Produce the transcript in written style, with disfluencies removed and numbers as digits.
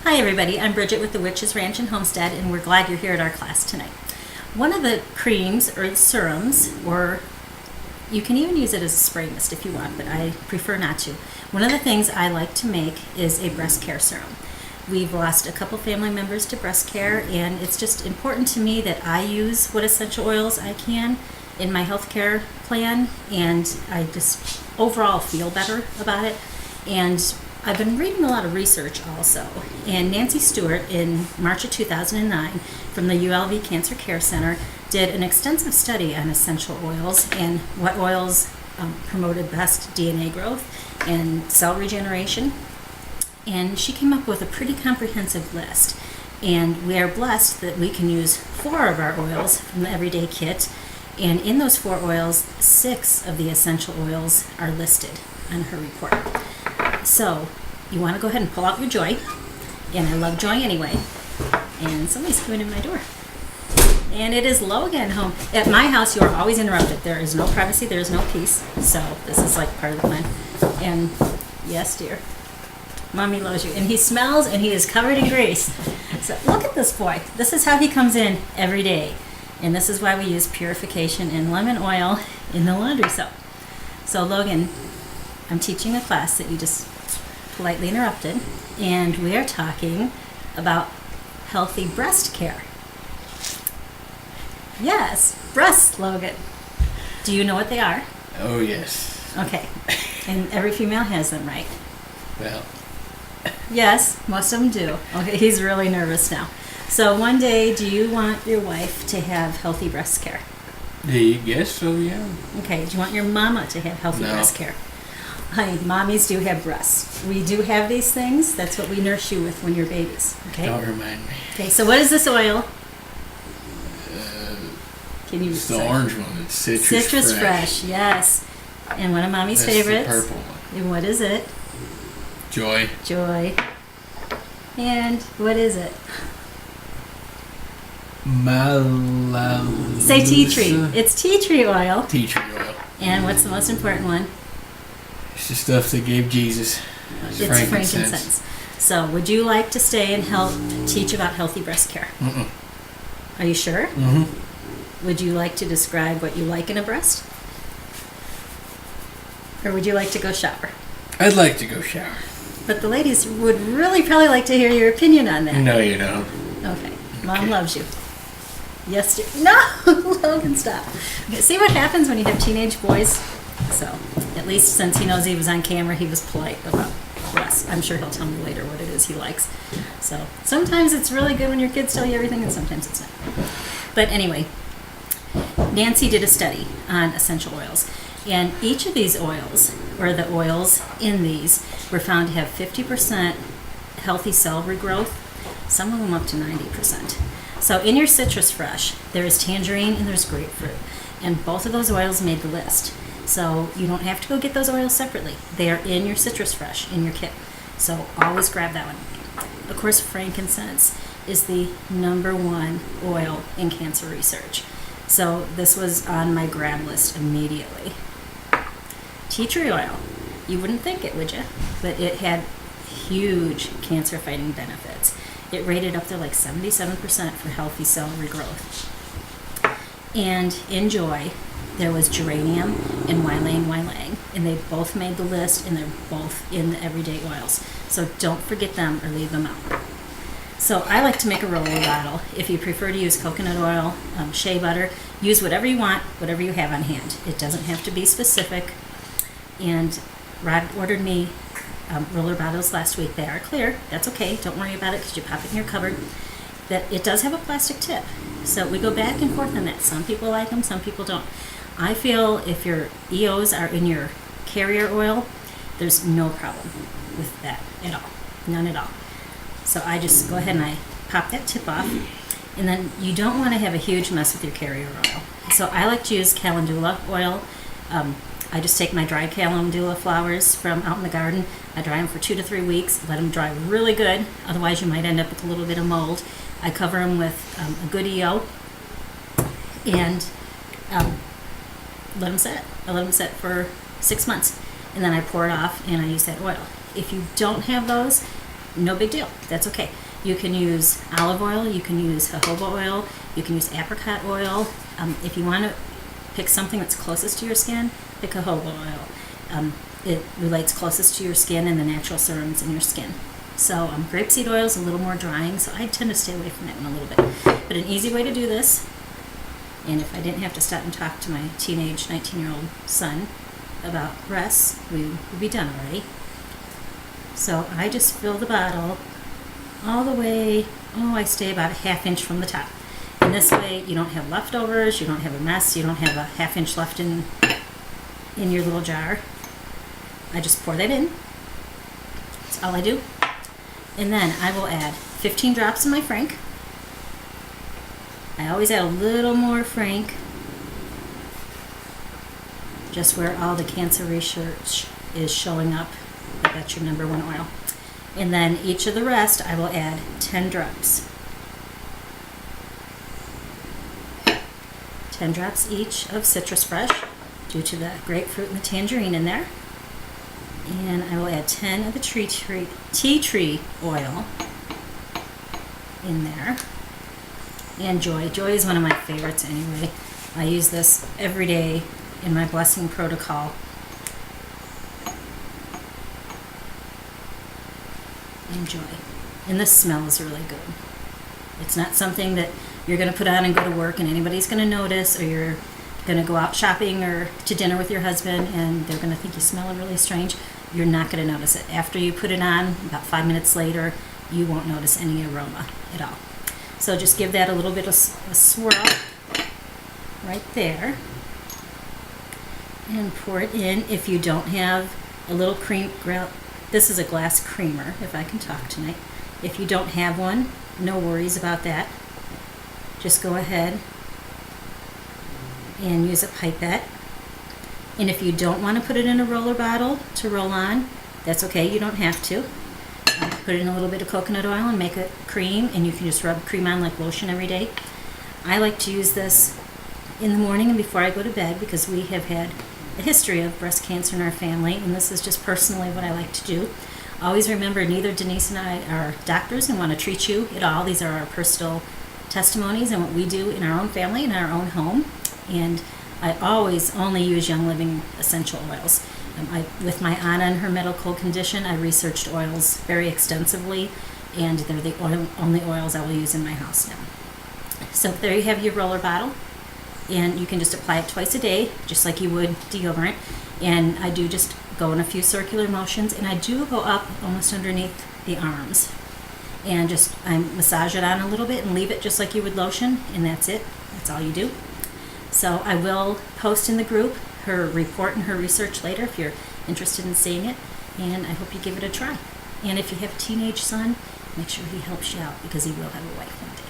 Hi everybody, I'm Bridget with the Witch's Ranch and Homestead, and we're glad you're here at our class tonight. One of the creams or serums, or you can even use it as a spray mist if you want, but I prefer not to. One of the things I like to make is a breast care serum. We've lost a couple family members to breast care, and it's just important to me that I use what essential oils I can in my healthcare plan, and I just overall feel better about it. And I've been reading a lot of research also, and Nancy Stewart in March of 2009 from the ULV Cancer Care Center did an extensive study on essential oils and what oils promoted best DNA growth and cell regeneration, and she came up with a pretty comprehensive list. And we are blessed that we can use 4 of our oils from the Everyday Kit, and in those 4 oils, 6 of the essential oils are listed on her report. So you want to go ahead and pull out your joy, and I love joy anyway. And somebody's coming in my door, and it is Logan home. At my house, you are always interrupted. There is no privacy, there is no peace. So this is like part of the plan. And yes, dear, Mommy loves you. And he smells, and he is covered in grease. So look at this boy. This is how he comes in every day, and this is why we use purification and lemon oil in the laundry soap. So Logan, I'm teaching a class that you just politely interrupted, and we are talking about healthy breast care. Yes, breasts, Logan. Do you know what they are? Oh, yes. Okay. And every female has them, right? Well. Yes, most of them do. Okay, he's really nervous now. So one day, do you want your wife to have healthy breast care? Do you guess so, yeah? Okay, do you want your mama to have healthy breast care? Honey, mommies do have breasts. We do have these things. That's what we nurse you with when you're babies. Okay? Don't remind me. Okay, so what is this oil? Can you It's the orange one. It's Citrus Fresh, yes. And one of Mommy's favorites. That's the purple one. And what is it? Joy. Joy. And what is it? Say tea tree. It's tea tree oil. Tea tree oil. And what's the most important one? It's the stuff that gave Jesus. It's frankincense. So, would you like to stay and help teach about healthy breast care? Mm-mm. Are you sure? Mm-hmm. Would you like to describe what you like in a breast? Or would you like to go shower? I'd like to go shower. But the ladies would really probably like to hear your opinion on that. No, you don't. Okay. Mom loves you. Yes, dear. No! Logan, stop. Okay, see what happens when you have teenage boys? So, at least since he knows he was on camera, he was polite about breasts. I'm sure he'll tell me later what it is he likes. So, sometimes it's really good when your kids tell you everything, and sometimes it's not. But anyway, Nancy did a study on essential oils. And each of these oils, or the oils in these, were found to have 50% healthy cell regrowth, some of them up to 90%. So in your Citrus Fresh, there's tangerine and there's grapefruit. And both of those oils made the list. So you don't have to go get those oils separately. They are in your Citrus Fresh, in your kit. So always grab that one. Of course, frankincense is the #1 oil in cancer research. So this was on my grab list immediately. Tea tree oil. You wouldn't think it, would you? But it had huge cancer-fighting benefits. It rated up to like 77% for healthy cell regrowth. And in Joy, there was geranium and ylang ylang, and they both made the list, and they're both in the everyday oils. So don't forget them or leave them out. So I like to make a roller bottle. If you prefer to use coconut oil, shea butter, use whatever you want, whatever you have on hand. It doesn't have to be specific. And Rod ordered me roller bottles last week. They are clear. That's okay. Don't worry about it because you pop it in your cupboard. That it does have a plastic tip. So we go back and forth on that. Some people like them, some people don't. I feel if your EOs are in your carrier oil, there's no problem with that at all. None at all. So I just go ahead and I pop that tip off. And then you don't want to have a huge mess with your carrier oil. So I like to use calendula oil. I just take my dried calendula flowers from out in the garden. I dry them for 2 to 3 weeks. Let them dry really good. Otherwise, you might end up with a little bit of mold. I cover them with a good EO and let them set. I let them set for 6 months, and then I pour it off and I use that oil. If you don't have those, no big deal. That's okay. You can use olive oil, you can use jojoba oil, you can use apricot oil. If you want to pick something that's closest to your skin, pick jojoba oil. It relates closest to your skin and the natural serums in your skin. So grapeseed oil is a little more drying, so I tend to stay away from that one a little bit. But an easy way to do this, and if I didn't have to stop and talk to my teenage 19-year-old son about breasts, we would be done already. So I just fill the bottle all the way, I stay about a ½ inch from the top. And this way you don't have leftovers, you don't have a mess, you don't have a ½ inch left in your little jar. I just pour that in. That's all I do. And then I will add 15 drops of my Frank. I always add a little more Frank, just where all the cancer research is showing up. That's your number one oil. And then each of the rest, I will add 10 drops. 10 drops each of Citrus Fresh, due to the grapefruit and the tangerine in there. And I will add 10 of the tea tree oil in there. And Joy. Joy is one of my favorites anyway. I use this every day in my blessing protocol. And Joy. And the smell is really good. It's not something that you're going to put on and go to work and anybody's going to notice, or you're going to go out shopping or to dinner with your husband and they're going to think you smell really strange. You're not going to notice it. After you put it on, about 5 minutes later, you won't notice any aroma at all. So just give that a little bit of a swirl right there. And pour it in. If you don't have a little cream, this is a glass creamer, if I can talk tonight. If you don't have one, no worries about that. Just go ahead and use a pipette. And if you don't want to put it in a roller bottle to roll on, that's okay, you don't have to. Put in a little bit of coconut oil and make it cream, and you can just rub cream on like lotion every day. I like to use this in the morning and before I go to bed because we have had a history of breast cancer in our family, and this is just personally what I like to do. Always remember, neither Denise and I are doctors and want to treat you at all. These are our personal testimonies and what we do in our own family, in our own home. And I always only use Young Living essential oils. With my Anna and her medical condition, I researched oils very extensively, and they're the only oils I will use in my house now. So there you have your roller bottle, and you can just apply it twice a day, just like you would deodorant. And I do just go in a few circular motions, and I do go up almost underneath the arms. And just I massage it on a little bit and leave it just like you would lotion, and that's it. That's all you do. So I will post in the group her report and her research later if you're interested in seeing it, and I hope you give it a try. And if you have a teenage son, make sure he helps you out because he will have a wife one day.